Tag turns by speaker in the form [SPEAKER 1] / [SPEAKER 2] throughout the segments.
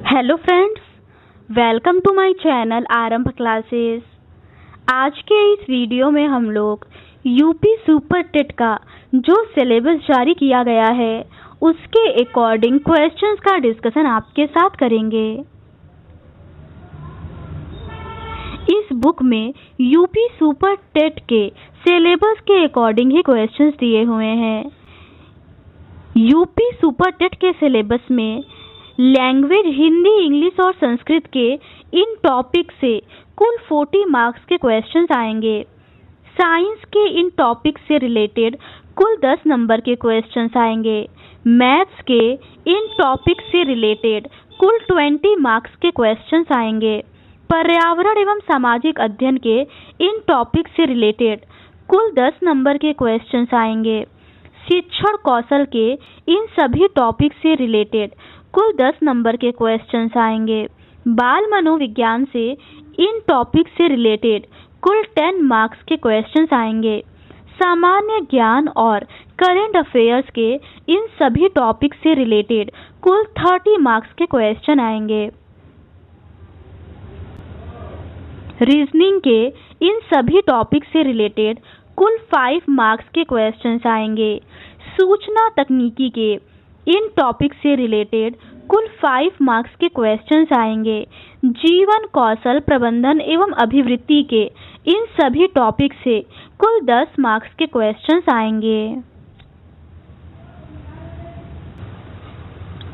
[SPEAKER 1] Hello friends, welcome to my channel Aarambh classes. आज के इस वीडियो में हम लोग यूपी सुपर टेट का जो सिलेबस जारी किया गया है उसके अकॉर्डिंग क्वेश्चंस का डिस्कशन आपके साथ करेंगे। इस बुक में यूपी सुपर टेट के सिलेबस के अकॉर्डिंग ही क्वेश्चंस दिए हुए हैं। यूपी सुपर टेट के सिलेबस में लैंग्वेज हिंदी, इंग्लिश और संस्कृत के इन टॉपिक से कुल 40 मार्क्स के क्वेश्चंस आएंगे। साइंस के इन टॉपिक से रिलेटेड कुल 10 नंबर के क्वेश्चंस आएंगे। मैथ्स के इन टॉपिक से रिलेटेड कुल 20 मार्क्स के क्वेश्चंस आएंगे। पर्यावरण एवं सामाजिक अध्ययन के इन टॉपिक से रिलेटेड कुल 10 नंबर के क्वेश्चंस आएंगे। शिक्षण कौशल के इन सभी टॉपिक से रिलेटेड कुल 10 नंबर के क्वेश्चंस आएंगे। बाल मनोविज्ञान से इन टॉपिक से रिलेटेड कुल 10 मार्क्स के क्वेश्चंस आएंगे। सामान्य ज्ञान और करंट अफेयर्स के इन सभी टॉपिक से रिलेटेड कुल 30 मार्क्स के क्वेश्चन आएंगे। रीजनिंग के इन सभी टॉपिक से रिलेटेड कुल 5 मार्क्स के क्वेश्चंस आएंगे। सूचना तकनीकी के इन टॉपिक से रिलेटेड कुल 5 मार्क्स के क्वेश्चंस आएंगे। जीवन कौशल प्रबंधन एवं अभिवृत्ति के इन सभी टॉपिक से कुल 10 मार्क्स के क्वेश्चंस आएंगे।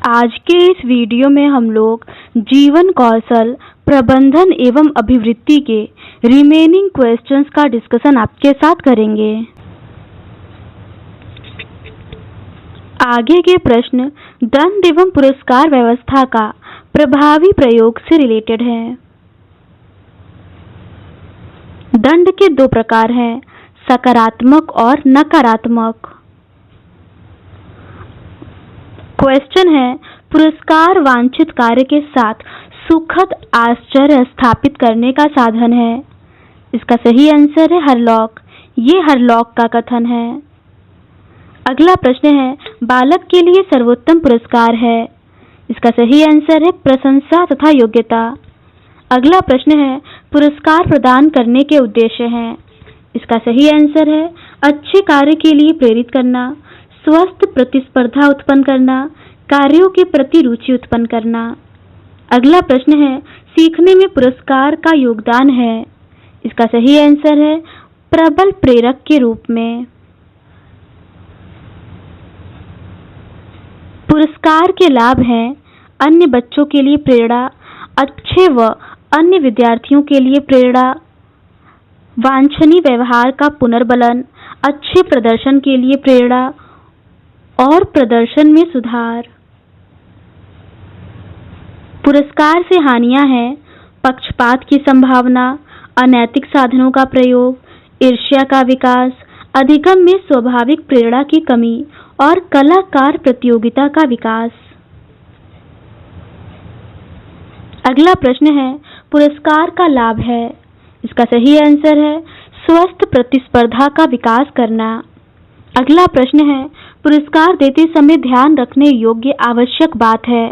[SPEAKER 1] आज के इस वीडियो में हम लोग जीवन कौशल प्रबंधन एवं अभिवृत्ति के रिमेनिंग क्वेश्चंस का डिस्कशन आपके साथ करेंगे। आगे के प्रश्न दंड एवं पुरस्कार व्यवस्था का प्रभावी प्रयोग से रिलेटेड है। दंड के 2 प्रकार हैं, सकारात्मक और नकारात्मक। क्वेश्चन है, पुरस्कार वांछित कार्य के साथ सुखद आश्चर्य स्थापित करने का साधन है। इसका सही आंसर है हरलॉक। ये हरलॉक का कथन है। अगला प्रश्न है, बालक के लिए सर्वोत्तम पुरस्कार है। इसका सही आंसर है प्रशंसा तथा योग्यता। अगला प्रश्न है, पुरस्कार प्रदान करने के उद्देश्य हैं। इसका सही आंसर है अच्छे कार्य के लिए प्रेरित करना, स्वस्थ प्रतिस्पर्धा उत्पन्न करना, कार्यों के प्रति रुचि उत्पन्न करना। अगला प्रश्न है, सीखने में पुरस्कार का योगदान है। इसका सही आंसर है प्रबल प्रेरक के रूप में। पुरस्कार के लाभ हैं अन्य बच्चों के लिए प्रेरणा, अच्छे व अन्य विद्यार्थियों के लिए प्रेरणा, वांछनीय व्यवहार का पुनर्बलन, अच्छे प्रदर्शन के लिए प्रेरणा और प्रदर्शन में सुधार। पुरस्कार से हानियां हैं पक्षपात की संभावना, अनैतिक साधनों का प्रयोग, ईर्ष्या का विकास, अधिगम में स्वाभाविक प्रेरणा की कमी और कलाकार प्रतियोगिता का विकास। अगला प्रश्न है, पुरस्कार का लाभ है। इसका सही आंसर है स्वस्थ प्रतिस्पर्धा का विकास करना। अगला प्रश्न है, पुरस्कार देते समय ध्यान रखने योग्य आवश्यक बात है।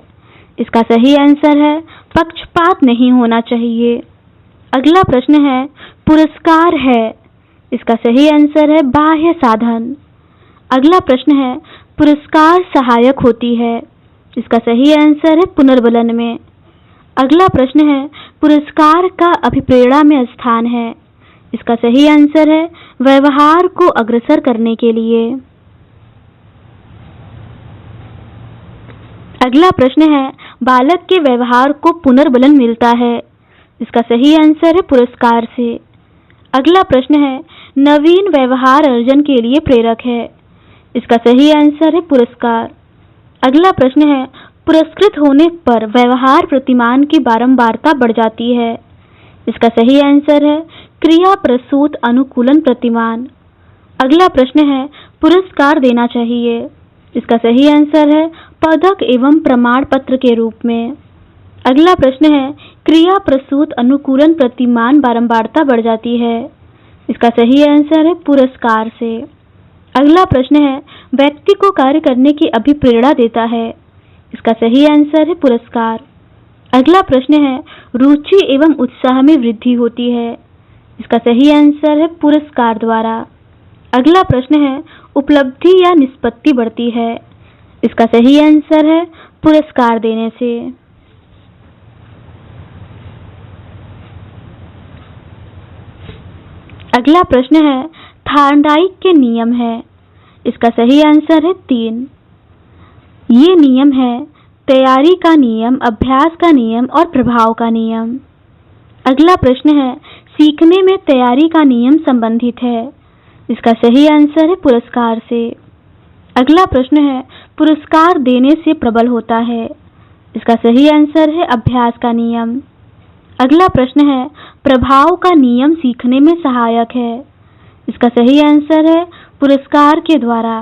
[SPEAKER 1] इसका सही आंसर है पक्षपात नहीं होना चाहिए। अगला प्रश्न है, पुरस्कार है। इसका सही आंसर है बाह्य साधन। अगला प्रश्न है, पुरस्कार सहायक होती है। इसका सही आंसर है पुनर्बलन में। अगला प्रश्न है, पुरस्कार का अभिप्रेरणा में स्थान है। इसका सही आंसर है व्यवहार को अग्रसर करने के लिए। अगला प्रश्न है, बालक के व्यवहार को पुनर्बलन मिलता है। इसका सही आंसर है पुरस्कार से। अगला प्रश्न है, नवीन व्यवहार अर्जन के लिए प्रेरक है। इसका सही आंसर है पुरस्कार। अगला प्रश्न है, पुरस्कृत होने पर व्यवहार प्रतिमान की बारंबारता बढ़ जाती है। इसका सही आंसर है क्रिया प्रसूत अनुकूलन प्रतिमान। अगला प्रश्न है, पुरस्कार देना चाहिए। इसका सही आंसर है पदक एवं प्रमाण पत्र के रूप में। अगला प्रश्न है, क्रिया प्रसूत अनुकूलन प्रतिमान बारंबारता बढ़ जाती है। इसका सही आंसर है पुरस्कार से। अगला प्रश्न है, व्यक्ति को कार्य करने की अभिप्रेरणा देता है। इसका सही आंसर है पुरस्कार। अगला प्रश्न है रुचि एवं उत्साह में वृद्धि होती है। इसका सही आंसर है पुरस्कार द्वारा। अगला प्रश्न है उपलब्धि या निष्पत्ति बढ़ती है। इसका सही आंसर है पुरस्कार देने से। अगला प्रश्न है थार्नडाइक के नियम है। इसका सही आंसर है 3। ये नियम है तैयारी का नियम, अभ्यास का नियम और प्रभाव का नियम। अगला प्रश्न है सीखने में तैयारी का नियम संबंधित है। इसका सही आंसर है पुरस्कार से। अगला प्रश्न है पुरस्कार देने से प्रबल होता है। इसका सही आंसर है अभ्यास का नियम। अगला प्रश्न है प्रभाव का नियम सीखने में सहायक है। इसका सही आंसर है पुरस्कार के द्वारा।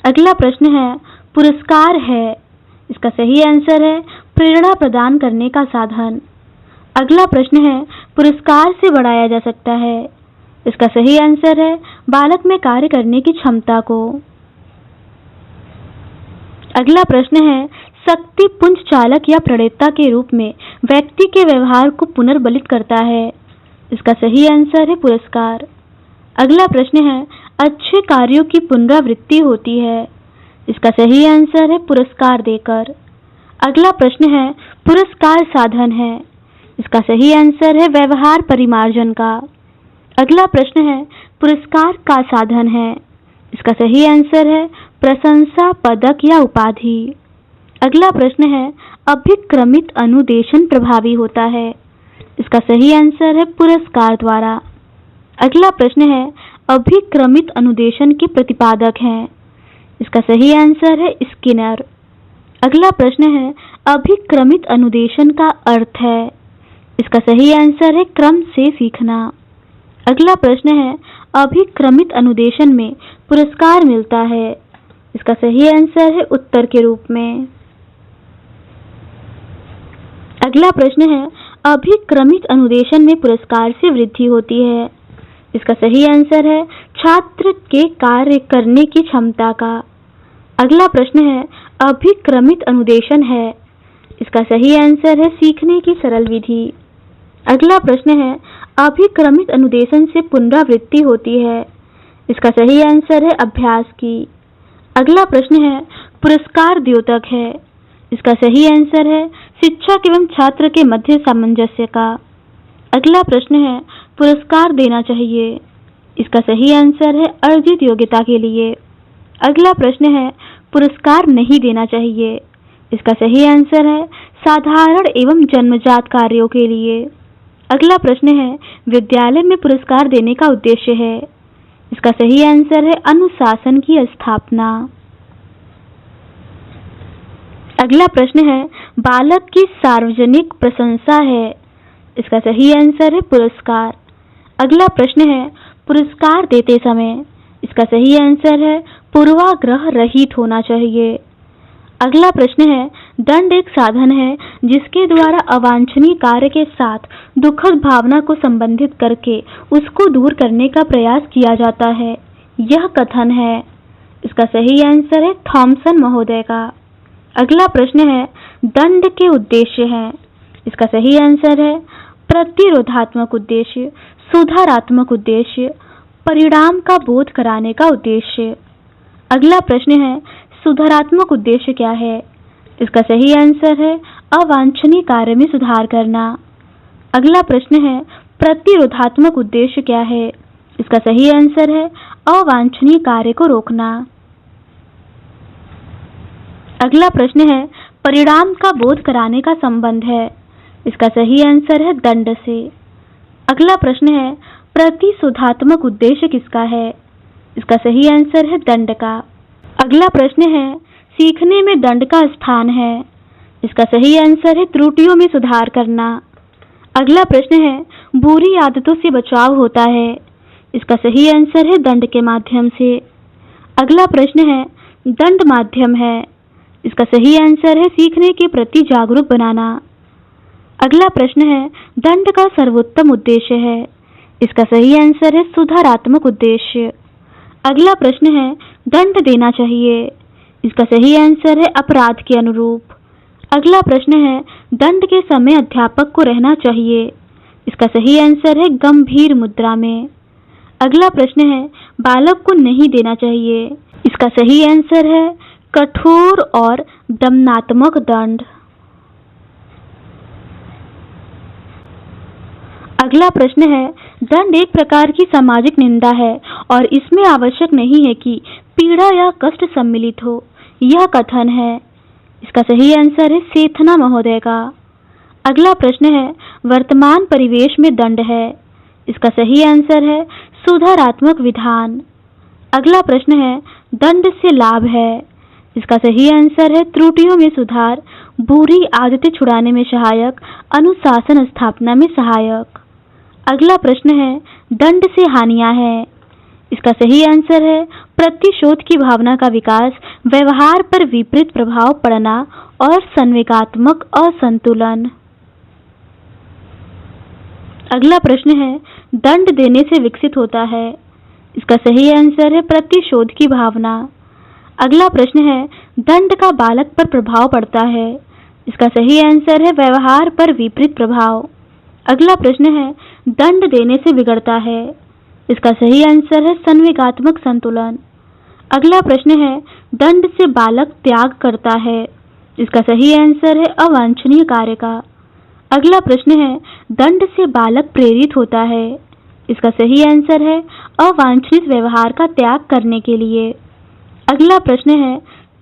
[SPEAKER 1] अगला प्रश्न है पुरस्कार है। इसका सही आंसर है प्रेरणा प्रदान करने का साधन। अगला प्रश्न है पुरस्कार से बढ़ाया जा सकता है। इसका सही आंसर है बालक में कार्य करने की क्षमता को। अगला प्रश्न है शक्ति पुंज चालक या प्रणेता के रूप में व्यक्ति के व्यवहार को पुनर्बलित करता है। इसका सही आंसर है पुरस्कार। अगला प्रश्न है अच्छे कार्यों की पुनरावृत्ति होती है। इसका सही आंसर है पुरस्कार देकर। अगला प्रश्न है पुरस्कार साधन है। इसका सही आंसर है व्यवहार परिमार्जन का। अगला प्रश्न है पुरस्कार का साधन है। इसका सही आंसर है प्रशंसा, पदक या उपाधि। अगला प्रश्न है अभिक्रमित अनुदेशन प्रभावी होता है। इसका सही आंसर है पुरस्कार द्वारा। अगला प्रश्न है अभिक्रमित अनुदेशन के प्रतिपादक हैं। इसका सही आंसर है स्किनर। अगला प्रश्न है अभिक्रमित अनुदेशन का अर्थ है। इसका सही आंसर है क्रम से सीखना। अगला प्रश्न है अभिक्रमित अनुदेशन में पुरस्कार मिलता है। इसका सही आंसर है उत्तर के रूप में। अगला प्रश्न है अभिक्रमित अनुदेशन में पुरस्कार से वृद्धि होती है। इसका सही आंसर है छात्र के कार्य करने की क्षमता का। अगला प्रश्न है अभिक्रमित अनुदेशन है। इसका सही आंसर है सीखने की सरल विधि। अगला प्रश्न है अभिक्रमित अनुदेशन से पुनरावृत्ति होती है। इसका सही आंसर है अभ्यास की। अगला प्रश्न है पुरस्कार द्योतक है। इसका सही आंसर है शिक्षक एवं छात्र के मध्य सामंजस्य का। अगला प्रश्न है पुरस्कार देना चाहिए। इसका सही आंसर है अर्जित योग्यता के लिए। अगला प्रश्न है पुरस्कार नहीं देना चाहिए। इसका सही आंसर है साधारण एवं जन्मजात कार्यों के लिए। अगला प्रश्न है विद्यालय में पुरस्कार देने का उद्देश्य है। इसका सही आंसर है अनुशासन की स्थापना। अगला प्रश्न है बालक की सार्वजनिक प्रशंसा है। इसका सही आंसर है पुरस्कार। अगला प्रश्न है पुरस्कार देते समय। इसका सही आंसर है पूर्वाग्रह रहित होना चाहिए। अगला प्रश्न है दंड एक साधन है जिसके द्वारा अवांछनीय कार्य के साथ दुखद भावना को संबंधित करके उसको दूर करने का प्रयास किया जाता है। यह कथन है। इसका सही आंसर है थॉमसन महोदय का। अगला प्रश्न है दंड के उद्देश्य हैं। इसका सही आंसर है प्रतिरोधात्मक उद्देश्य, सुधारात्मक उद्देश्य, परिणाम का बोध कराने का उद्देश्य। अगला प्रश्न है सुधारात्मक उद्देश्य क्या है। इसका सही आंसर है अवांछनीय कार्य में सुधार करना। अगला प्रश्न है प्रतिरोधात्मक उद्देश्य क्या है। इसका सही आंसर है अवांछनीय कार्य को रोकना। अगला प्रश्न है परिणाम का बोध कराने का संबंध है। इसका सही आंसर है दंड से। अगला प्रश्न है प्रतिशोधात्मक उद्देश्य किसका है। इसका सही आंसर है दंड का। अगला प्रश्न है सीखने में दंड का स्थान है। इसका सही आंसर है त्रुटियों में सुधार करना। अगला प्रश्न है बुरी आदतों से बचाव होता है। इसका सही आंसर है दंड के माध्यम से। अगला प्रश्न है दंड माध्यम है। इसका सही आंसर है सीखने के प्रति जागरूक बनाना। अगला प्रश्न है दंड का सर्वोत्तम उद्देश्य है। इसका सही आंसर है सुधारात्मक उद्देश्य। अगला प्रश्न है दंड देना चाहिए। इसका सही आंसर है अपराध के अनुरूप। अगला प्रश्न है, दंड के समय अध्यापक को रहना चाहिए। इसका सही आंसर है गंभीर मुद्रा में। अगला प्रश्न है, बालक को नहीं देना चाहिए। इसका सही आंसर है कठोर और दंडात्मक दंड। अगला प्रश्न है, दंड एक प्रकार की सामाजिक निंदा है और इसमें आवश्यक नहीं है कि पीड़ा या कष्ट सम्मिलित हो। यह कथन है। इसका सही आंसर है सेथना महोदय का। अगला प्रश्न है, वर्तमान परिवेश में दंड है। इसका सही आंसर है सुधारात्मक विधान। अगला प्रश्न है, दंड से लाभ है। इसका सही आंसर है त्रुटियों में सुधार, बुरी आदतें छुड़ाने में सहायक, अनुशासन स्थापना में सहायक। अगला प्रश्न है, दंड से हानियां हैं। इसका सही आंसर है प्रतिशोध की भावना का विकास, व्यवहार पर विपरीत प्रभाव पड़ना और संवेगात्मक असंतुलन। अगला प्रश्न है, दंड देने से विकसित होता है। इसका सही आंसर है प्रतिशोध की भावना। अगला प्रश्न है, दंड का बालक पर प्रभाव पड़ता है। इसका सही आंसर है व्यवहार पर विपरीत प्रभाव। अगला प्रश्न है, दंड देने से बिगड़ता है। इसका सही आंसर है संवेगात्मक संतुलन। अगला प्रश्न है, दंड से बालक त्याग करता है। इसका सही आंसर है अवांछनीय कार्य का। अगला प्रश्न है, दंड से बालक प्रेरित होता है। इसका सही आंसर है अवांछित व्यवहार का त्याग करने के लिए। अगला प्रश्न है,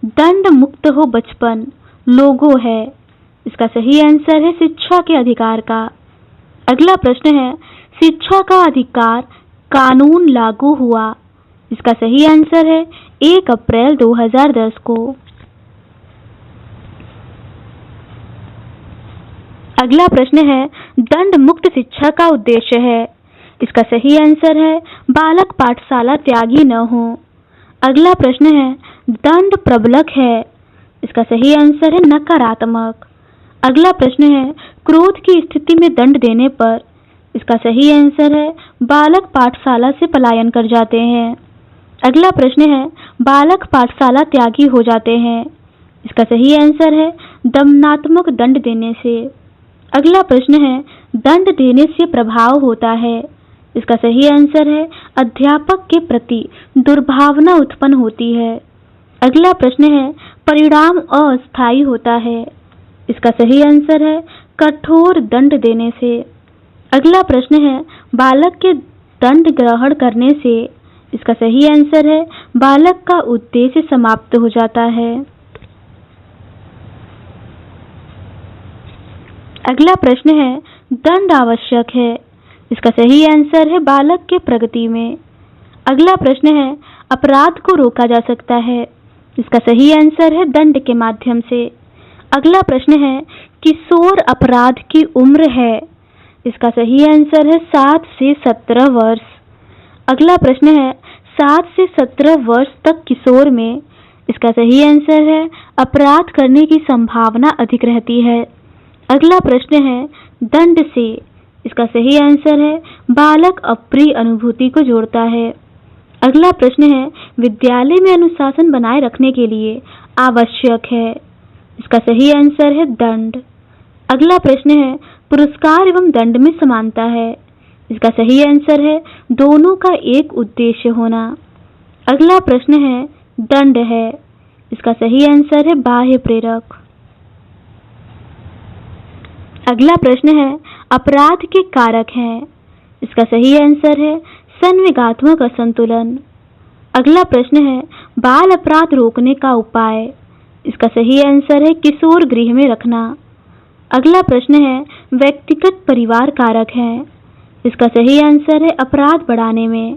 [SPEAKER 1] दंड मुक्त हो बचपन लोगो है। इसका सही आंसर है शिक्षा के अधिकार का। अगला प्रश्न है, शिक्षा का अधिकार कानून लागू हुआ। इसका सही आंसर है 1 अप्रैल 2010 को। अगला प्रश्न है, दंड मुक्त शिक्षा का उद्देश्य है। इसका सही आंसर है बालक पाठशाला त्यागी न हो। अगला प्रश्न है, दंड प्रबलक है। इसका सही आंसर है नकारात्मक। अगला प्रश्न है, क्रोध की स्थिति में दंड देने पर। इसका सही आंसर है बालक पाठशाला से पलायन कर जाते हैं। अगला प्रश्न है, बालक पाठशाला त्यागी हो जाते हैं। इसका सही आंसर है दंडात्मक दंड देने से। अगला प्रश्न है, दंड देने से प्रभाव होता है। इसका सही आंसर है अध्यापक के प्रति दुर्भावना उत्पन्न होती है। अगला प्रश्न है, परिणाम अस्थायी होता है। इसका सही आंसर है कठोर दंड देने से। अगला प्रश्न है, बालक के दंड ग्रहण करने से। इसका सही आंसर है बालक का उद्देश्य समाप्त हो जाता है। अगला प्रश्न है, दंड आवश्यक है। इसका सही आंसर है बालक के प्रगति में। अगला प्रश्न है, अपराध को रोका जा सकता है। इसका सही आंसर है दंड के माध्यम से। अगला प्रश्न है, किशोर अपराध की उम्र है। इसका सही आंसर है 7 से 17 वर्ष। अगला प्रश्न है, 7 से 17 वर्ष तक किशोर में। इसका सही आंसर है अपराध करने की संभावना अधिक रहती है। अगला प्रश्न है, दंड से। इसका सही आंसर है बालक अप्रिय अनुभूति को जोड़ता है। अगला प्रश्न है, विद्यालय में अनुशासन बनाए रखने के लिए आवश्यक है। इसका सही आंसर है दंड। अगला प्रश्न है, पुरस्कार एवं दंड में समानता है। इसका सही आंसर है दोनों का एक उद्देश्य होना। अगला प्रश्न है, दंड है। इसका सही आंसर है बाह्य प्रेरक। अगला प्रश्न है, अपराध के कारक हैं। इसका सही आंसर है संवेगात्मक असंतुलन। अगला प्रश्न है, बाल अपराध रोकने का उपाय। इसका सही आंसर है किशोर गृह में रखना। अगला प्रश्न है, व्यक्तिगत परिवार कारक हैं। इसका सही आंसर है अपराध बढ़ाने में।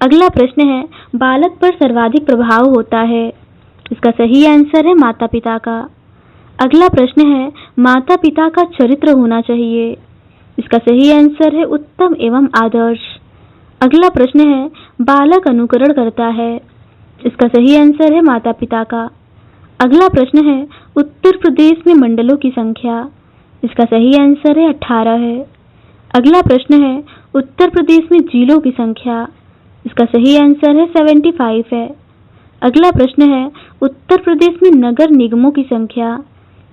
[SPEAKER 1] अगला प्रश्न है, बालक पर सर्वाधिक प्रभाव होता है। इसका सही आंसर है माता पिता का। अगला प्रश्न है, माता पिता का चरित्र होना चाहिए। इसका सही आंसर है उत्तम एवं आदर्श। अगला प्रश्न है, बालक अनुकरण करता है। इसका सही आंसर है माता पिता का। अगला प्रश्न है, उत्तर प्रदेश में मंडलों की संख्या। इसका सही आंसर है 18 है। अगला प्रश्न है, उत्तर प्रदेश में जिलों की संख्या। इसका सही आंसर है 75 है। अगला प्रश्न है, उत्तर प्रदेश में नगर निगमों की संख्या।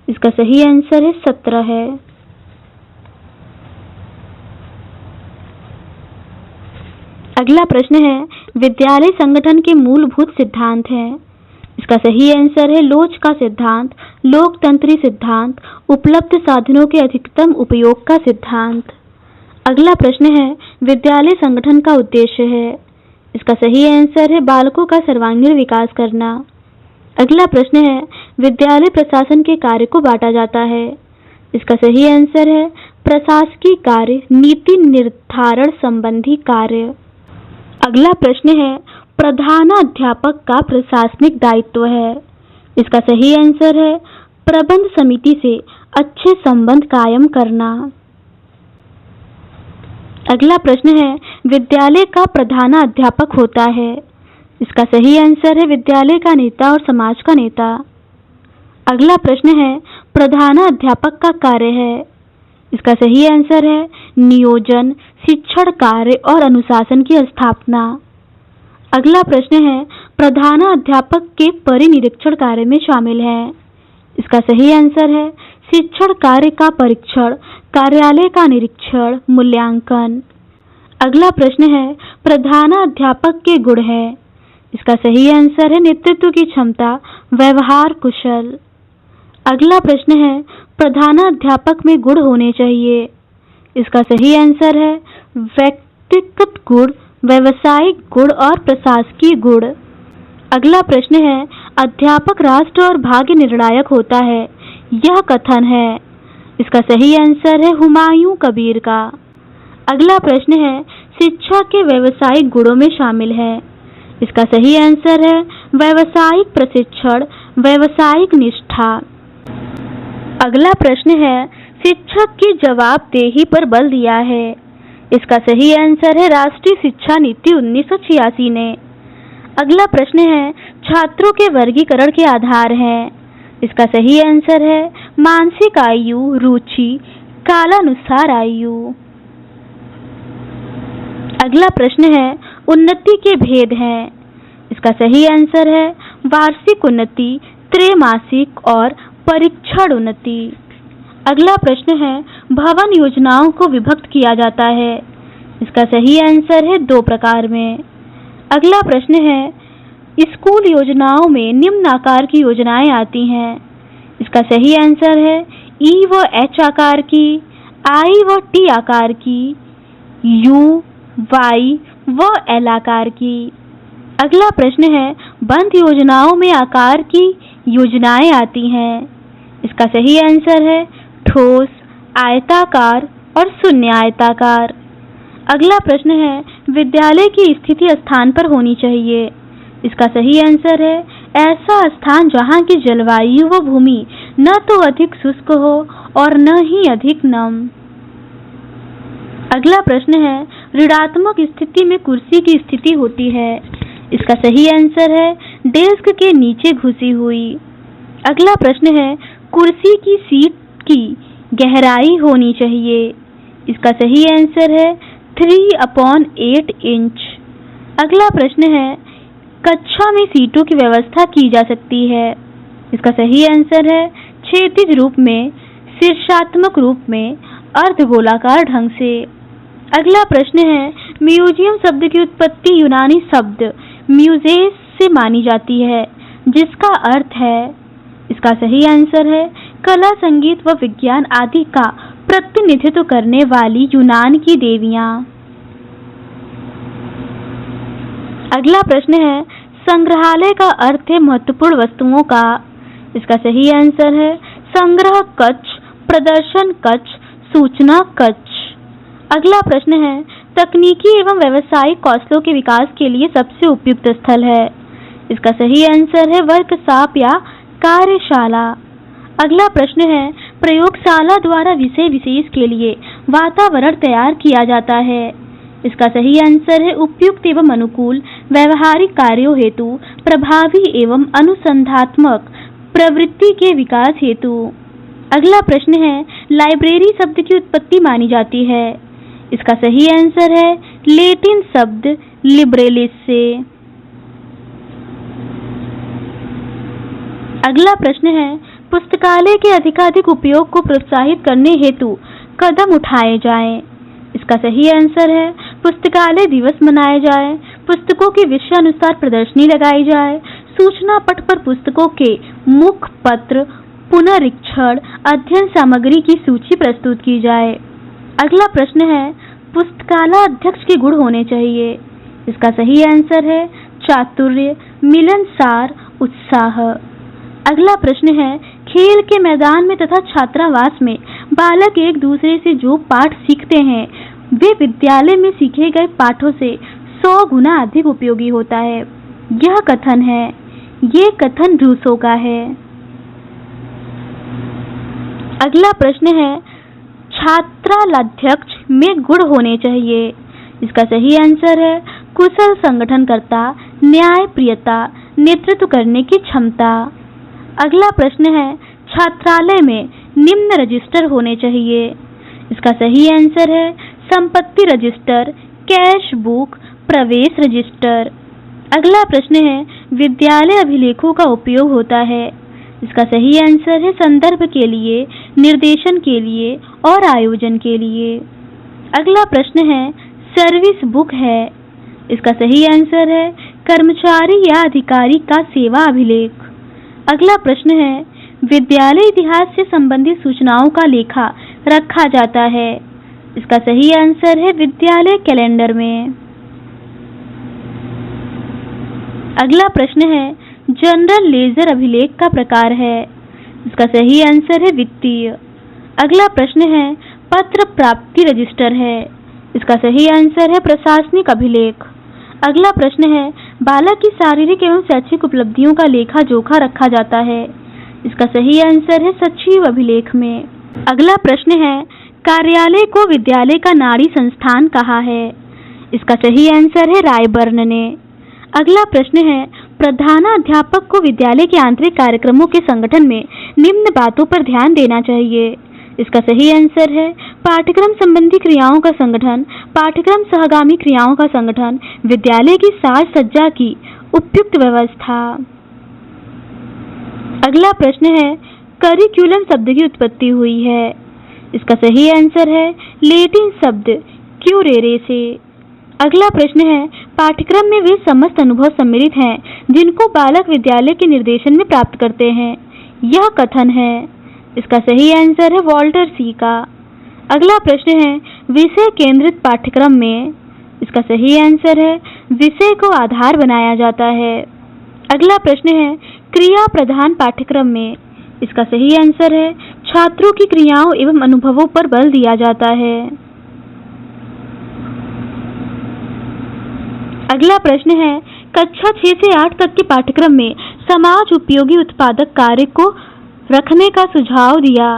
[SPEAKER 1] इसका सही आंसर है 17 है। अगला प्रश्न है, विद्यालय संगठन के मूलभूत सिद्धांत हैं। इसका सही आंसर है लोच का सिद्धांत, लोकतंत्री सिद्धांत, उपलब्ध साधनों के अधिकतम उपयोग का सिद्धांत। अगला प्रश्न है, विद्यालय संगठन का उद्देश्य है। इसका सही आंसर है बालकों का सर्वांगीण विकास करना। अगला प्रश्न है, विद्यालय प्रशासन के कार्य को बांटा जाता है। इसका सही आंसर है प्रशासकीय कार्य, नीति निर्धारण संबंधी कार्य। अगला प्रश्न है, प्रधानाध्यापक का प्रशासनिक दायित्व है। इसका सही आंसर है प्रबंध समिति से अच्छे संबंध कायम करना। अगला प्रश्न है, विद्यालय का प्रधानाध्यापक होता है। इसका सही आंसर है विद्यालय का नेता और समाज का नेता। अगला प्रश्न है, प्रधानाध्यापक का कार्य है। इसका सही आंसर है नियोजन, शिक्षण कार्य और अनुशासन की स्थापना। अगला प्रश्न है, प्रधानाध्यापक के परिनिरीक्षण कार्य में शामिल है। इसका सही आंसर है शिक्षण कार्य का परीक्षण, कार्यालय का निरीक्षण, मूल्यांकन। अगला प्रश्न है, प्रधानाध्यापक के गुण है। इसका सही आंसर है नेतृत्व की क्षमता, व्यवहार कुशल। अगला प्रश्न है, प्रधानाध्यापक में गुण होने चाहिए। इसका सही आंसर है व्यक्तिगत गुण, व्यावसायिक गुण और प्रशासकीय गुण। अगला प्रश्न है, अध्यापक राष्ट्र और भाग्य निर्णायक होता है, यह कथन है। इसका सही आंसर है हुमायूं कबीर का। अगला प्रश्न है, शिक्षा के व्यावसायिक गुणों में शामिल है। इसका सही आंसर है व्यावसायिक प्रशिक्षण, व्यावसायिक निष्ठा। अगला प्रश्न है, शिक्षक की जवाबदेही पर बल दिया है। इसका सही आंसर है राष्ट्रीय शिक्षा नीति 1986 ने। अगला प्रश्न है, छात्रों के वर्गीकरण के आधार हैं। इसका सही आंसर है मानसिक आयु, रुचि, कालानुसार आयु। अगला प्रश्न है, उन्नति के भेद हैं। इसका सही आंसर है वार्षिक उन्नति, त्रैमासिक और परीक्षण उन्नति। अगला प्रश्न है, भवन योजनाओं को विभक्त किया जाता है। इसका सही आंसर है 2 प्रकार में। अगला प्रश्न है, स्कूल योजनाओं में निम्न आकार की योजनाएं आती हैं। इसका सही आंसर है ई व एच आकार की, आई व टी आकार की, यू, वाई व एल आकार की। अगला प्रश्न है, बंद योजनाओं में आकार की योजनाएं आती हैं। इसका सही आंसर है ठोस, आयताकार और शून्य आयताकार। अगला प्रश्न है, विद्यालय की स्थिति स्थान पर होनी चाहिए। इसका सही आंसर है ऐसा स्थान जहाँ की जलवायु व भूमि न तो अधिक शुष्क हो और न ही अधिक नम। अगला प्रश्न है, ऋणात्मक स्थिति में कुर्सी की स्थिति होती है। इसका सही आंसर है डेस्क के नीचे घुसी हुई। अगला प्रश्न है, कुर्सी की सीट की गहराई होनी चाहिए। इसका सही आंसर है 3/8 इंच। अगला प्रश्न है, कक्षा में सीटों की व्यवस्था की जा सकती है। इसका सही आंसर है क्षैतिज रूप में, शीर्षात्मक रूप में, अर्धगोलाकार ढंग से। अगला प्रश्न है, म्यूजियम शब्द की उत्पत्ति यूनानी शब्द म्यूजेस से मानी जाती है, जिसका अर्थ है। इसका सही आंसर है कला, संगीत व विज्ञान आदि का प्रतिनिधित्व करने वाली यूनान की देवियां। अगला प्रश्न है, संग्रहालय का अर्थ है महत्वपूर्ण वस्तुओं का। इसका सही आंसर है संग्रह कक्ष, प्रदर्शन कक्ष, सूचना कक्ष। अगला प्रश्न है, तकनीकी एवं व्यावसायिक कौशलों के विकास के लिए सबसे उपयुक्त स्थल है। इसका सही आंसर है वर्कशॉप या कार्यशाला। अगला प्रश्न है, प्रयोगशाला द्वारा विषय विशेष के लिए वातावरण तैयार किया जाता है। इसका सही आंसर है उपयुक्त एवं अनुकूल व्यवहारिक कार्यों हेतु, प्रभावी एवं अनुसंधात्मक प्रवृत्ति के विकास हेतु। अगला प्रश्न है, लाइब्रेरी शब्द की उत्पत्ति मानी जाती है। इसका सही आंसर है लैटिन शब्द लिबरेलिस से। अगला प्रश्न है, पुस्तकालय के अधिकाधिक उपयोग को प्रोत्साहित करने हेतु कदम उठाए जाएं। इसका सही आंसर है पुस्तकालय दिवस मनाया जाए, पुस्तकों की विषयानुसार प्रदर्शनी लगाई जाए, सूचना पट पर पुस्तकों के मुख्य पत्र, पुनरीक्षण, अध्ययन सामग्री की सूची प्रस्तुत की जाए। अगला प्रश्न है पुस्तकालय अध्यक्ष के गुण होने चाहिए। इसका सही आंसर है चातुर्य, मिलनसार, उत्साह। अगला प्रश्न है खेल के मैदान में तथा छात्रावास में बालक एक दूसरे से जो पाठ सीखते हैं वे विद्यालय में सीखे गए पाठों से 100 गुना अधिक उपयोगी होता है। यह कथन है, ये कथन रूसो का है। अगला प्रश्न है छात्राध्यक्ष में गुण होने चाहिए। इसका सही आंसर है कुशल संगठनकर्ता, न्यायप्रियता, नेतृत्व करने की क्षमता। अगला प्रश्न है छात्रालय में निम्न रजिस्टर होने चाहिए। इसका सही आंसर है संपत्ति रजिस्टर, कैश बुक, प्रवेश रजिस्टर। अगला प्रश्न है विद्यालय अभिलेखों का उपयोग होता है। इसका सही आंसर है संदर्भ के लिए, निर्देशन के लिए और आयोजन के लिए। अगला प्रश्न है सर्विस बुक है। इसका सही आंसर है कर्मचारी या अधिकारी का सेवा अभिलेख। अगला प्रश्न है विद्यालय इतिहास से संबंधित सूचनाओं का लेखा रखा जाता है। इसका सही आंसर है विद्यालय कैलेंडर में। अगला प्रश्न है जनरल लेजर अभिलेख का प्रकार है। इसका सही आंसर है वित्तीय। अगला प्रश्न है पत्र प्राप्ति रजिस्टर है। इसका सही आंसर है प्रशासनिक अभिलेख। अगला प्रश्न है बालक की शारीरिक एवं शैक्षिक उपलब्धियों का लेखा जोखा रखा जाता है। इसका सही आंसर है सचिव अभिलेख में। अगला प्रश्न है कार्यालय को विद्यालय का नाड़ी संस्थान कहा है। इसका सही आंसर है रायबर्न ने। अगला प्रश्न है प्रधानाध्यापक को विद्यालय के आंतरिक कार्यक्रमों के संगठन में निम्न बातों पर ध्यान देना चाहिए। इसका सही आंसर है पाठ्यक्रम संबंधी क्रियाओं का संगठन, पाठ्यक्रम सहगामी क्रियाओं का संगठन, विद्यालय की साज सज्जा की उपयुक्त व्यवस्था। अगला प्रश्न है करिकुलम शब्द की उत्पत्ति हुई है। इसका सही आंसर है लैटिन शब्द क्यूरेरे से। अगला प्रश्न है पाठ्यक्रम में वे समस्त अनुभव सम्मिलित हैं जिनको बालक विद्यालय के निर्देशन में प्राप्त करते हैं। यह कथन है। इसका सही आंसर है वॉल्टर सी का। अगला प्रश्न है विषय केंद्रित पाठ्यक्रम में। इसका सही आंसर है विषय को आधार बनाया जाता है। अगला प्रश्न है क्रिया प्रधान पाठ्यक्रम में। इसका सही आंसर है छात्रों की क्रियाओं एवं अनुभवों पर बल दिया जाता है। अगला प्रश्न है कक्षा 6 से 8 तक के पाठ्यक्रम में समाज उपयोगी उत्पादक कार्य को रखने का सुझाव दिया।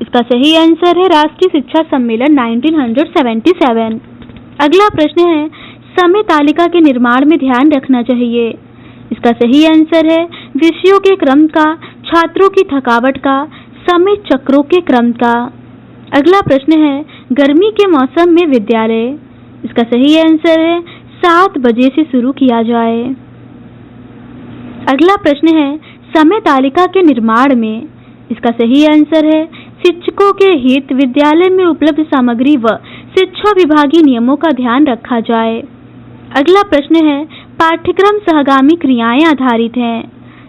[SPEAKER 1] इसका सही आंसर है राष्ट्रीय शिक्षा सम्मेलन 1977। अगला प्रश्न है समय तालिका के निर्माण में ध्यान रखना चाहिए। इसका सही आंसर है विषयों के क्रम का, छात्रों की थकावट का, समय चक्रों के क्रम का। अगला प्रश्न है गर्मी के मौसम में विद्यालय। इसका सही आंसर है 7 बजे से शुरू किया जाए। अगला प्रश्न है समय तालिका के निर्माण में। इसका सही आंसर है शिक्षकों के हित, विद्यालय में उपलब्ध सामग्री व शिक्षा विभागीय नियमों का ध्यान रखा जाए। अगला प्रश्न है पाठ्यक्रम सहगामी क्रियाएं आधारित हैं।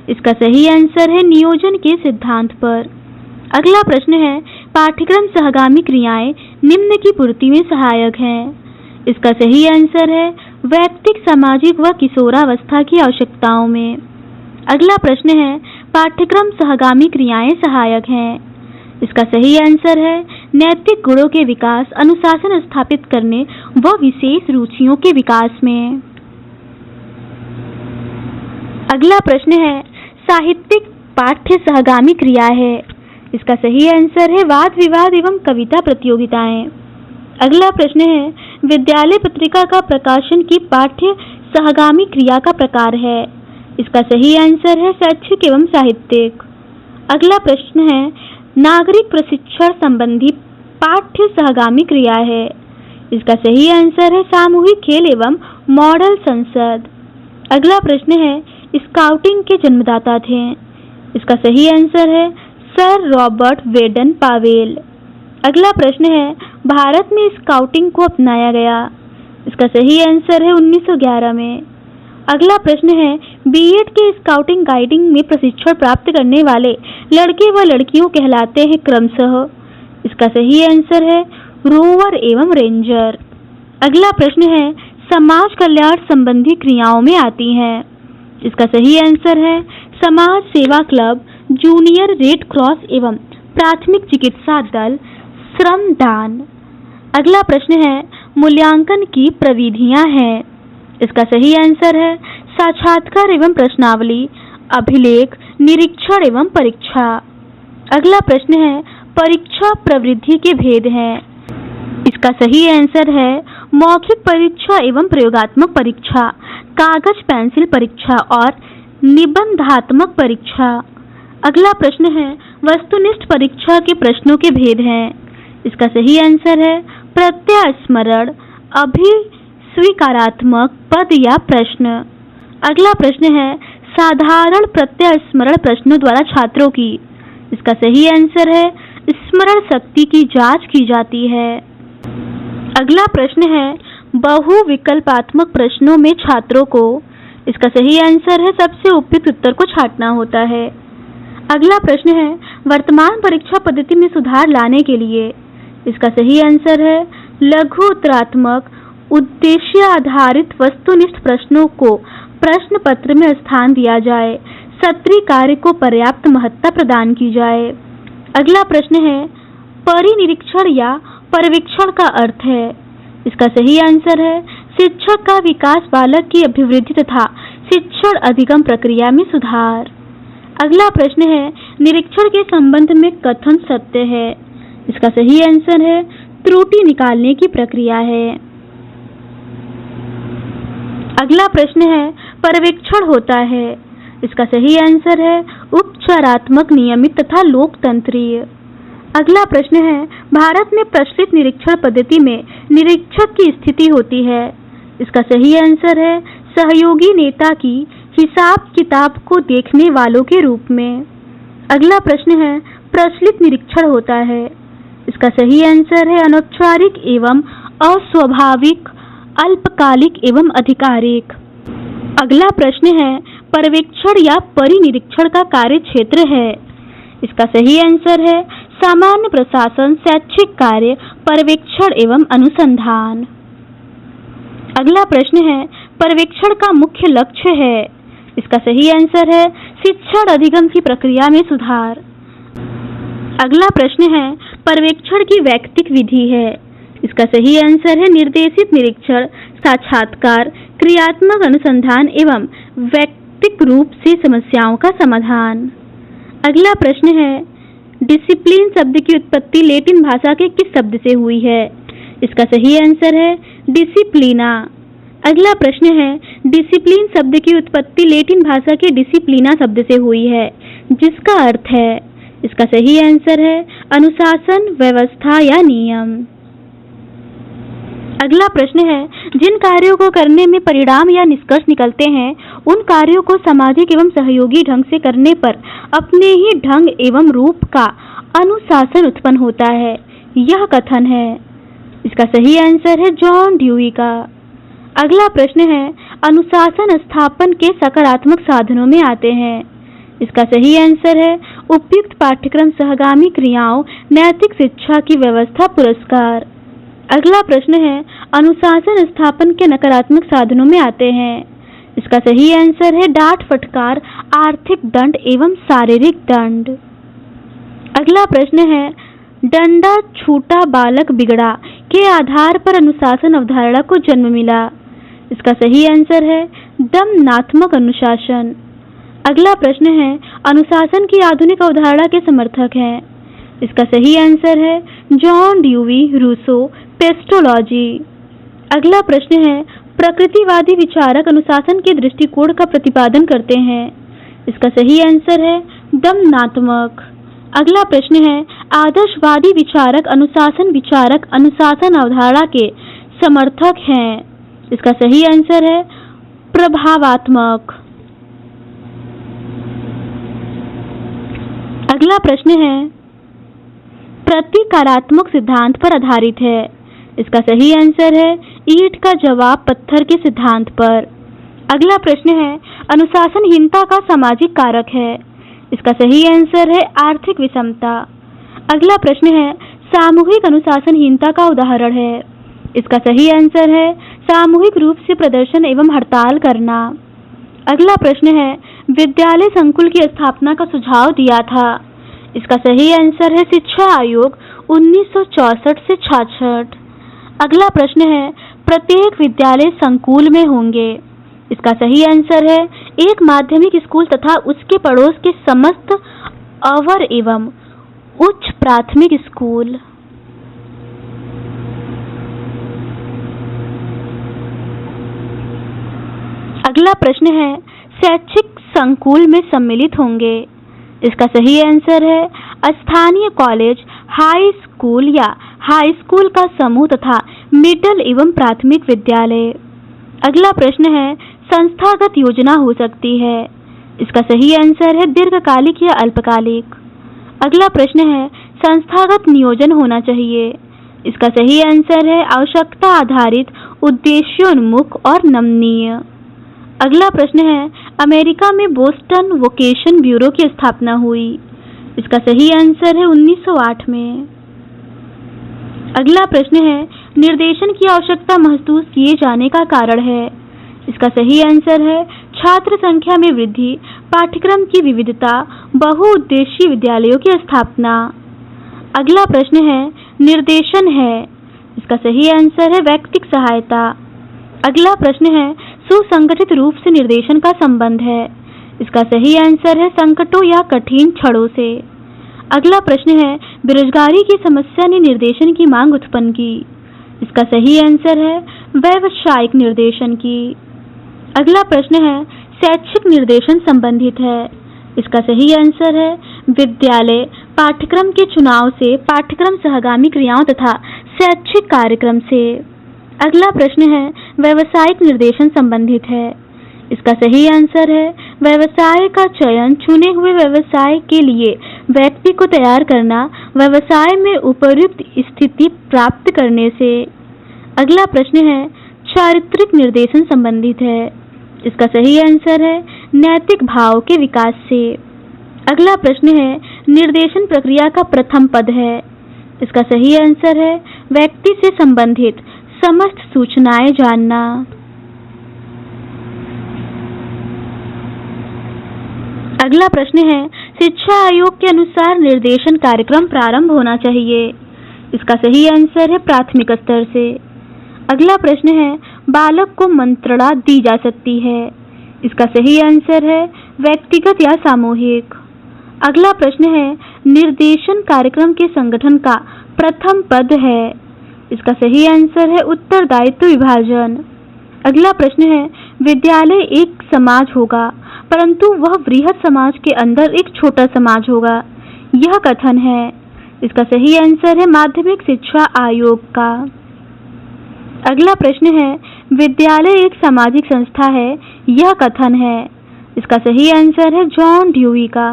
[SPEAKER 1] इसका सही आंसर है नियोजन के सिद्धांत पर। अगला प्रश्न है पाठ्यक्रम सहगामी क्रियाएं निम्न की पूर्ति में सहायक हैं। इसका सही आंसर है वैयक्तिक, सामाजिक व किशोरावस्था की आवश्यकताओं में। अगला प्रश्न है पाठ्यक्रम सहगामी क्रियाएं सहायक हैं। इसका सही आंसर है नैतिक गुणों के विकास, अनुशासन स्थापित करने व विशेष रुचियों के विकास में। अगला प्रश्न है साहित्यिक पाठ्य सहगामी क्रिया है। इसका सही आंसर है वाद विवाद एवं कविता प्रतियोगिताएं। अगला प्रश्न है विद्यालय पत्रिका का प्रकाशन की पाठ्य सहगामी क्रिया का प्रकार है। इसका सही आंसर है शैक्षिक एवं साहित्यिक। अगला प्रश्न है नागरिक प्रशिक्षण संबंधी पाठ्य सहगामी क्रिया है। इसका सही आंसर है सामूहिक खेल एवं मॉडल संसद। अगला प्रश्न है स्काउटिंग के जन्मदाता थे। इसका सही आंसर है सर रॉबर्ट वेडन पावेल। अगला प्रश्न है, भारत में स्काउटिंग को अपनाया गया। इसका सही आंसर है 1911 में। अगला प्रश्न है, बीएड के स्काउटिंग गाइडिंग में प्रशिक्षण प्राप्त करने वाले लड़के व लड़कियों कहलाते हैं क्रमशः। इसका सही आंसर है रोवर एवं रेंजर। अगला प्रश्न है, समाज कल्याण संबंधी क्रियाओं में आती हैं। इसका सही आंसर है समाज सेवा क्लब, जूनियर रेड क्रॉस एवं प्राथमिक चिकित्सा दल, श्रमदान। अगला प्रश्न है, मूल्यांकन की प्रविधियां हैं। इसका सही आंसर है साक्षात्कार एवं प्रश्नावली, अभिलेख, निरीक्षण एवं परीक्षा। अगला प्रश्न है, परीक्षा प्रवृत्ति के भेद हैं। इसका सही आंसर है मौखिक परीक्षा एवं प्रयोगात्मक परीक्षा, कागज पेंसिल परीक्षा और निबंधात्मक परीक्षा। अगला प्रश्न है, वस्तुनिष्ठ परीक्षा के प्रश्नों के भेद हैं। इसका सही आंसर है प्रत्यय स्मरण, अभिस्वीकारात्मक, पद या प्रश्न। अगला प्रश्न है, साधारण प्रत्यय स्मरण प्रश्नों द्वारा छात्रों की। इसका सही आंसर है स्मरण शक्ति की जांच की जाती है। अगला प्रश्न है, बहु विकल्पात्मक प्रश्नों में छात्रों को। इसका सही आंसर है सबसे उपयुक्त उत्तर को छांटना होता है। अगला प्रश्न है, वर्तमान परीक्षा पद्धति में सुधार लाने के लिए। इसका सही आंसर है लघु उत्तरात्मक, उद्देश्य आधारित वस्तुनिष्ठ प्रश्नों को प्रश्न पत्र में स्थान दिया जाए, सत्रीय कार्य को पर्याप्त महत्ता प्रदान की जाए। अगला प्रश्न है, परिनिरीक्षण या पर्यवेक्षण का अर्थ है। इसका सही आंसर है शिक्षक का विकास, बालक की अभिवृद्धि तथा शिक्षण अधिगम प्रक्रिया में सुधार। अगला प्रश्न है, निरीक्षण के संबंध में कथन सत्य है। इसका सही आंसर है त्रुटि निकालने की प्रक्रिया है। अगला प्रश्न है, पर्यवेक्षण होता है। इसका सही आंसर है उपचारात्मक, नियमित तथा लोकतंत्रीय। अगला प्रश्न है, भारत में प्रचलित निरीक्षण पद्धति में निरीक्षक की स्थिति होती है। इसका सही आंसर है सहयोगी नेता की हिसाब किताब को देखने वालों के रूप में। अगला प्रश्न है, प्रचलित निरीक्षण होता है। इसका सही आंसर है अनौपचारिक एवं अस्वाभाविक, अल्पकालिक एवं आधिकारिक। अगला प्रश्न है, पर्यवेक्षण या परिनिरीक्षण का कार्य क्षेत्र है। इसका सही आंसर है सामान्य प्रशासन, शैक्षिक कार्य, पर्यवेक्षण एवं अनुसंधान। अगला प्रश्न है, पर्यवेक्षण का मुख्य लक्ष्य है। इसका सही आंसर है शिक्षण अधिगम की प्रक्रिया में सुधार। अगला प्रश्न है, पर्यवेक्षण की वैयक्तिक विधि है। इसका सही आंसर है निर्देशित निरीक्षण, साक्षात्कार, क्रियात्मक अनुसंधान एवं वैयक्तिक रूप से समस्याओं का समाधान। अगला प्रश्न है, डिसिप्लिन शब्द की उत्पत्ति लैटिन भाषा के किस शब्द से हुई है। इसका सही आंसर है डिसिप्लिना। अगला प्रश्न है, डिसिप्लिन शब्द की उत्पत्ति लैटिन भाषा के डिसिप्लिना शब्द से हुई है, जिसका अर्थ है। इसका सही आंसर है अनुशासन, व्यवस्था या नियम। अगला प्रश्न है, जिन कार्यों को करने में परिणाम या निष्कर्ष निकलते हैं, उन कार्यों को सामाजिक एवं सहयोगी ढंग से करने पर अपने ही ढंग एवं रूप का अनुशासन उत्पन्न होता है। यह कथन है। इसका सही आंसर है जॉन ड्यूई का। अगला प्रश्न है, अनुशासन स्थापन के सकारात्मक साधनों में आते हैं। इसका सही आंसर है उपयुक्त पाठ्यक्रम, सहगामी क्रियाओं, नैतिक शिक्षा की व्यवस्था, पुरस्कार। अगला प्रश्न है, अनुशासन स्थापन के नकारात्मक साधनों में आते हैं। इसका सही आंसर है डांट, फटकार, आर्थिक दंड एवं शारीरिक दंड। अगला प्रश्न है, डंडा छूटा बालक बिगड़ा के आधार पर अनुशासन अवधारणा को जन्म मिला। इसका सही आंसर है दमनात्मक अनुशासन। अगला प्रश्न है, अनुशासन की आधुनिक अवधारणा के समर्थक हैं। इसका सही आंसर है जॉन ड्यूई, रूसो, पेस्टोलॉजी। अगला प्रश्न है, प्रकृतिवादी विचारक अनुशासन के दृष्टिकोण का प्रतिपादन करते हैं। इसका सही आंसर है दमनात्मक। अगला प्रश्न है, आदर्शवादी विचारक अनुशासन विचारक अनुशासन अवधारणा के समर्थक हैं। इसका सही आंसर है प्रभावात्मक। अगला प्रश्न है, प्रतीकात्मक सिद्धांत पर आधारित है। इसका सही आंसर है ईंट का जवाब पत्थर के सिद्धांत पर। अगला प्रश्न है, अनुशासनहीनता का सामाजिक कारक है। इसका सही आंसर है आर्थिक विषमता। अगला प्रश्न है, सामूहिक अनुशासनहीनता का उदाहरण है। इसका सही आंसर है सामूहिक रूप से प्रदर्शन एवं हड़ताल करना। अगला प्रश्न है, विद्यालय संकुल की स्थापना का सुझाव दिया था। इसका सही आंसर है शिक्षा आयोग 1964 से 66। अगला प्रश्न है, प्रत्येक विद्यालय संकुल में होंगे। इसका सही आंसर है एक माध्यमिक स्कूल तथा उसके पड़ोस के समस्त अवर एवं उच्च प्राथमिक स्कूल। अगला प्रश्न है, शैक्षिक संकुल में सम्मिलित होंगे। इसका सही आंसर है स्थानीय कॉलेज, हाई स्कूल या हाई स्कूल का समूह तथा मिडिल एवं प्राथमिक विद्यालय। अगला प्रश्न है, संस्थागत योजना हो सकती है। इसका सही आंसर है दीर्घकालिक या अल्पकालिक। अगला प्रश्न है, संस्थागत नियोजन होना चाहिए। इसका सही आंसर है आवश्यकता आधारित, उद्देश्योन्मुख और नमनीय। अगला प्रश्न है, अमेरिका में बोस्टन वोकेशन ब्यूरो की स्थापना हुई। इसका सही आंसर है 1908 में। अगला प्रश्न है, निर्देशन की आवश्यकता महसूस किए जाने का कारण है। इसका सही आंसर है छात्र संख्या में वृद्धि, पाठ्यक्रम की विविधता, बहुउद्देशीय विद्यालयों की स्थापना। अगला प्रश्न है, निर्देशन है। इसका सही आंसर है व्यक्तिगत सहायता। अगला प्रश्न है, सुसंगठित रूप से निर्देशन का संबंध है। इसका सही आंसर है संकटों या कठिन क्षणों से। अगला प्रश्न है, बेरोजगारी की समस्या ने निर्देशन की मांग उत्पन्न की। इसका सही आंसर है व्यावसायिक निर्देशन की। अगला प्रश्न है, शैक्षिक निर्देशन संबंधित है। इसका सही आंसर है विद्यालय पाठ्यक्रम के चुनाव से, पाठ्यक्रम सहगामी क्रियाओं तथा शैक्षिक कार्यक्रम से। अगला प्रश्न है, व्यावसायिक निर्देशन संबंधित है। इसका सही आंसर है व्यवसाय का चयन, चुने हुए व्यवसाय के लिए व्यक्ति को तैयार करना, व्यवसाय में उपयुक्त स्थिति प्राप्त करने से। अगला प्रश्न है, चारित्रिक निर्देशन संबंधित है। इसका सही आंसर है नैतिक भाव के विकास से। अगला प्रश्न है, निर्देशन प्रक्रिया का प्रथम पद है। इसका सही आंसर है व्यक्ति से संबंधित समस्त सूचनाएं जानना। अगला प्रश्न है, शिक्षा आयोग के अनुसार निर्देशन कार्यक्रम प्रारंभ होना चाहिए। इसका सही आंसर है प्राथमिक स्तर से। अगला प्रश्न है, बालक को मंत्रणा दी जा सकती है। इसका सही आंसर है व्यक्तिगत या सामूहिक। अगला प्रश्न है, निर्देशन कार्यक्रम के संगठन का प्रथम पद है। इसका सही आंसर है उत्तरदायित्व विभाजन। अगला प्रश्न है, विद्यालय एक समाज होगा परंतु वह बृहद समाज के अंदर एक छोटा समाज होगा, यह कथन है। इसका सही आंसर है माध्यमिक शिक्षा आयोग का। अगला प्रश्न है, विद्यालय एक सामाजिक संस्था है, यह कथन है। इसका सही आंसर है जॉन ड्यूई का।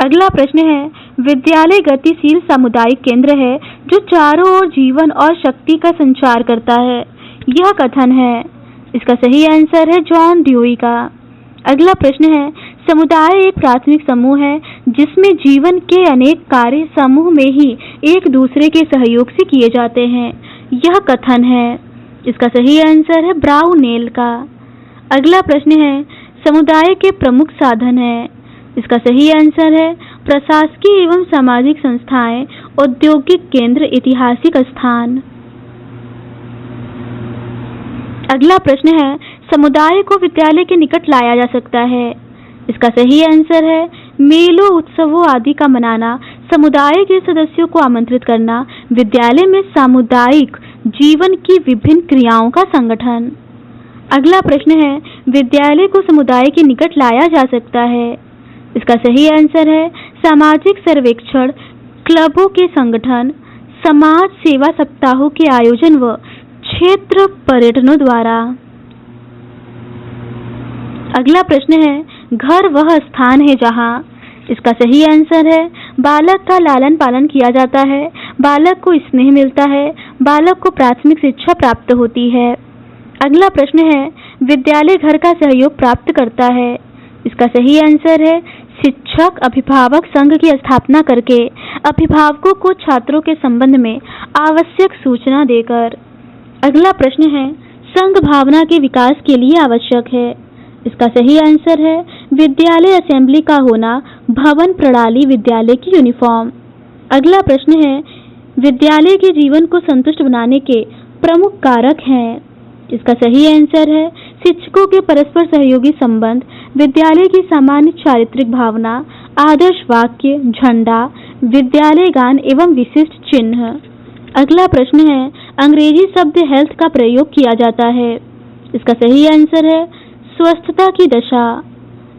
[SPEAKER 1] अगला प्रश्न है, विद्यालय गतिशील सामुदायिक केंद्र है जो चारों ओर जीवन और शक्ति का संचार करता है, यह कथन है। इसका सही आंसर है जॉन ड्यूई का। अगला प्रश्न है, समुदाय एक प्राथमिक समूह है जिसमें जीवन के अनेक कार्य समूह में ही एक दूसरे के सहयोग से किए जाते हैं, यह कथन है। इसका सही आंसर है ब्राउनेल का। अगला प्रश्न है, समुदाय के प्रमुख साधन है। इसका सही आंसर है प्रशासकीय एवं सामाजिक संस्थाएं, औद्योगिक केंद्र, ऐतिहासिक स्थान। अगला प्रश्न है, समुदाय को विद्यालय के निकट लाया जा सकता है। इसका सही आंसर है मेलों, उत्सवों आदि का मनाना, समुदाय के सदस्यों को आमंत्रित करना, विद्यालय में सामुदायिक जीवन की विभिन्न क्रियाओं का संगठन। अगला प्रश्न है, विद्यालय को समुदाय के निकट लाया जा सकता है। इसका सही आंसर है सामाजिक सर्वेक्षण, क्लबों के संगठन, समाज सेवा सप्ताहों के आयोजन व क्षेत्र पर्यटनों द्वारा। अगला प्रश्न है, घर वह स्थान है जहाँ। इसका सही आंसर है बालक का लालन पालन किया जाता है, बालक को स्नेह मिलता है, बालक को प्राथमिक शिक्षा प्राप्त होती है। अगला प्रश्न है विद्यालय घर का सहयोग प्राप्त करता है। इसका सही आंसर है शिक्षक अभिभावक संघ की स्थापना करके अभिभावकों को छात्रों के संबंध में आवश्यक सूचना देकर। अगला प्रश्न है संघ भावना के विकास के लिए आवश्यक है। इसका सही आंसर है विद्यालय असेंबली का होना, भवन प्रणाली विद्यालय की यूनिफॉर्म। अगला प्रश्न है विद्यालय के जीवन को संतुष्ट बनाने के प्रमुख कारक हैं। इसका सही आंसर है शिक्षकों के परस्पर सहयोगी संबंध, विद्यालय की सामान्य चारित्रिक भावना, आदर्श वाक्य, झंडा, विद्यालय गान एवं विशिष्ट चिन्ह। अगला प्रश्न है अंग्रेजी शब्द हेल्थ का प्रयोग किया जाता है। इसका सही आंसर है स्वस्थता की दशा।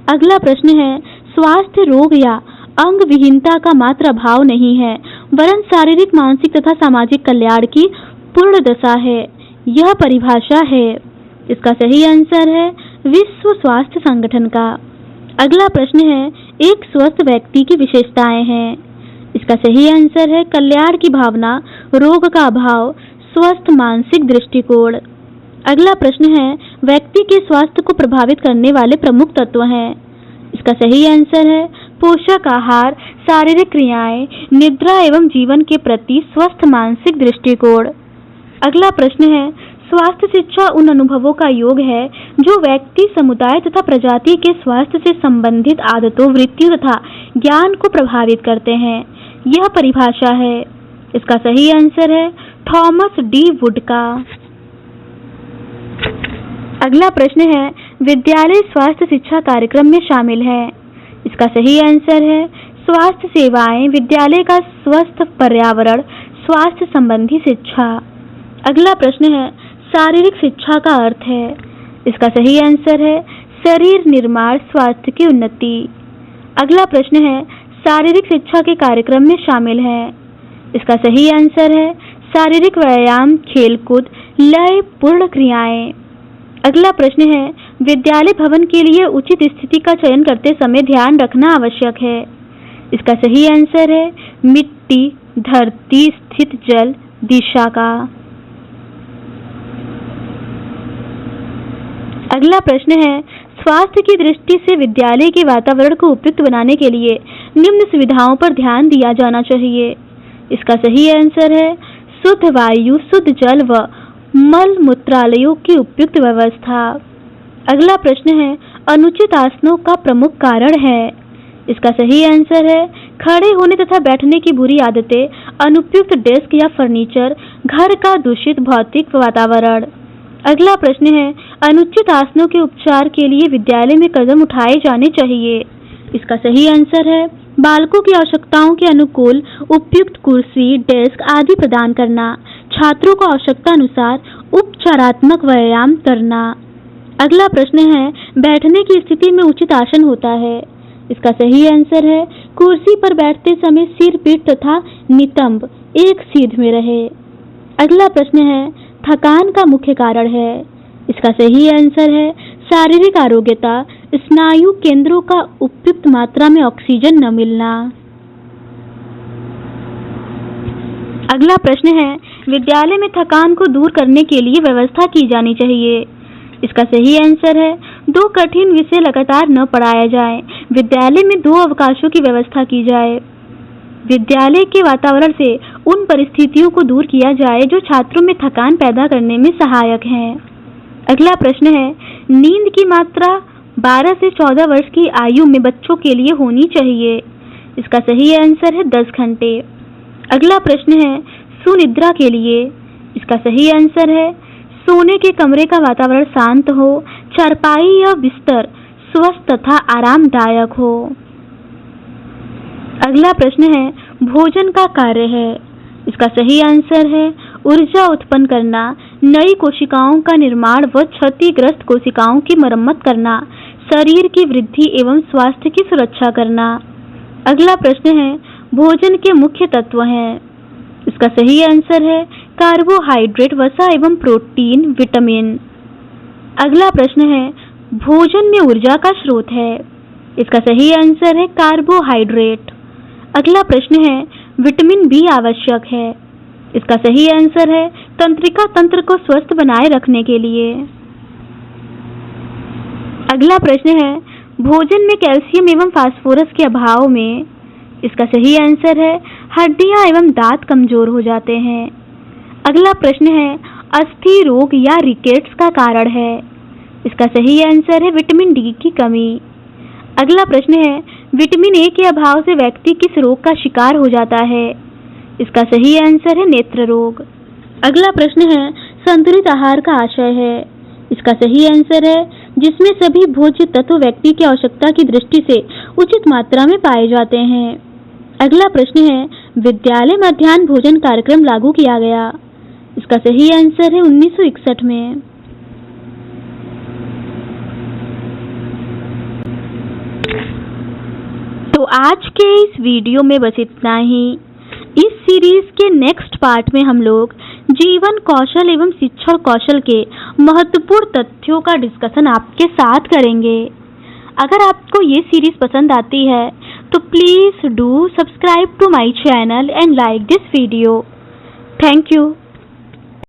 [SPEAKER 1] अगला प्रश्न है स्वास्थ्य रोग या अंग विहीनता का मात्र अभाव नहीं है वरन शारीरिक, मानसिक तथा सामाजिक कल्याण की पूर्ण दशा है। यह परिभाषा है। इसका सही आंसर है विश्व स्वास्थ्य संगठन का। अगला प्रश्न है एक स्वस्थ व्यक्ति की विशेषताएं हैं। इसका सही आंसर है कल्याण की भावना, रोग का अभाव, स्वस्थ मानसिक दृष्टिकोण। अगला प्रश्न है व्यक्ति के स्वास्थ्य को प्रभावित करने वाले प्रमुख तत्व हैं। इसका सही आंसर है पोषक आहार, शारीरिक क्रियाएं, निद्रा एवं जीवन के प्रति स्वस्थ मानसिक दृष्टिकोण। अगला प्रश्न है स्वास्थ्य शिक्षा उन अनुभवों का योग है जो व्यक्ति, समुदाय तथा प्रजाति के स्वास्थ्य से संबंधित आदतों, वृत्तियों तथा ज्ञान को प्रभावित करते हैं। यह परिभाषा है। इसका सही आंसर है थॉमस डी वुड का। अगला प्रश्न है विद्यालय स्वास्थ्य शिक्षा कार्यक्रम में शामिल है। इसका सही आंसर है स्वास्थ्य सेवाएं, विद्यालय का स्वस्थ पर्यावरण, स्वास्थ्य संबंधी शिक्षा। अगला प्रश्न है शारीरिक शिक्षा का अर्थ है। इसका सही आंसर है शरीर निर्माण, स्वास्थ्य की उन्नति। अगला प्रश्न है शारीरिक शिक्षा के कार्यक्रम में शामिल है। इसका सही आंसर है शारीरिक व्यायाम, खेलकूद, लय पूर्ण क्रियाएं। अगला प्रश्न है विद्यालय भवन के लिए उचित स्थिति का चयन करते समय ध्यान रखना आवश्यक है। इसका सही आंसर है मिट्टी, धरती, स्थित जल, दिशा का। अगला प्रश्न है स्वास्थ्य की दृष्टि से विद्यालय के वातावरण को उपयुक्त बनाने के लिए निम्न सुविधाओं पर ध्यान दिया जाना चाहिए। इसका सही आंसर है शुद्ध वायु, शुद्ध जल व मल मूत्रालयों की उपयुक्त व्यवस्था। अगला प्रश्न है अनुचित आसनों का प्रमुख कारण है। इसका सही आंसर है खड़े होने तथा बैठने की बुरी आदतें, अनुपयुक्त डेस्क या फर्नीचर, घर का दूषित भौतिक वातावरण। अगला प्रश्न है अनुचित आसनों के उपचार के लिए विद्यालय में कदम उठाए जाने चाहिए। इसका सही आंसर है बालकों की आवश्यकताओं के अनुकूल उपयुक्त कुर्सी, डेस्क आदि प्रदान करना, छात्रों को आवश्यकता अनुसार उपचारात्मक व्यायाम करना। अगला प्रश्न है बैठने की स्थिति में उचित आसन होता है। इसका सही आंसर है कुर्सी पर बैठते समय सिर, पीठ तथा नितंब एक सीध में रहे। अगला प्रश्न है थकान का मुख्य कारण है। इसका सही आंसर है शारीरिक आरोग्यता, स्नायु केंद्रों का उपयुक्त मात्रा में ऑक्सीजन न मिलना। अगला प्रश्न है विद्यालय में थकान को दूर करने के लिए व्यवस्था की जानी चाहिए। इसका सही आंसर है 2 कठिन विषय लगातार न पढ़ाया जाए, विद्यालय में 2 अवकाशों की व्यवस्था की जाए, विद्यालय के वातावरण से उन परिस्थितियों को दूर किया जाए जो छात्रों में थकान पैदा करने में सहायक हैं। अगला प्रश्न है नींद की मात्रा 12 से 14 वर्ष की आयु में बच्चों के लिए होनी चाहिए। इसका सही आंसर है 10 घंटे। अगला प्रश्न है सुनिद्रा के लिए। इसका सही आंसर है सोने के कमरे का वातावरण शांत हो, चारपाई या बिस्तर स्वस्थ तथा आरामदायक हो। अगला प्रश्न है भोजन का कार्य है। इसका सही आंसर है ऊर्जा उत्पन्न करना, नई कोशिकाओं का निर्माण व क्षतिग्रस्त कोशिकाओं की मरम्मत करना, शरीर की वृद्धि एवं स्वास्थ्य की सुरक्षा करना। अगला प्रश्न है भोजन के मुख्य तत्व हैं। इसका सही आंसर है कार्बोहाइड्रेट, वसा एवं प्रोटीन, विटामिन। अगला प्रश्न है भोजन में ऊर्जा का स्रोत है। इसका सही आंसर है कार्बोहाइड्रेट। अगला प्रश्न है, विटामिन बी आवश्यक है। इसका सही आंसर है तंत्रिका तंत्र को स्वस्थ बनाए रखने के लिए। अगला प्रश्न है, भोजन में कैल्शियम एवं फास्फोरस के अभाव में। इसका सही आंसर है हड्डियां एवं दांत कमजोर हो जाते हैं। अगला प्रश्न है, अस्थि रोग या रिकेट्स का कारण है। इसका सही आंसर है विटामिन डी की कमी। अगला प्रश्न है, विटामिन ए के अभाव से व्यक्ति किस रोग का शिकार हो जाता है। इसका सही आंसर है नेत्र रोग। अगला प्रश्न है, संतुलित आहार का आशय है। इसका सही आंसर है जिसमें सभी भोज्य तत्व व्यक्ति की आवश्यकता की दृष्टि से उचित मात्रा में पाए जाते हैं। अगला प्रश्न है, विद्यालय मध्याह्न भोजन कार्यक्रम लागू किया गया। इसका सही आंसर है 1961 में। तो आज के इस वीडियो में बस इतना ही। इस सीरीज के नेक्स्ट पार्ट में हम लोग जीवन कौशल एवं शिक्षण कौशल के महत्वपूर्ण तथ्यों का डिस्कशन आपके साथ करेंगे। अगर आपको ये सीरीज पसंद आती है तो please do subscribe to my channel and like this video. Thank you.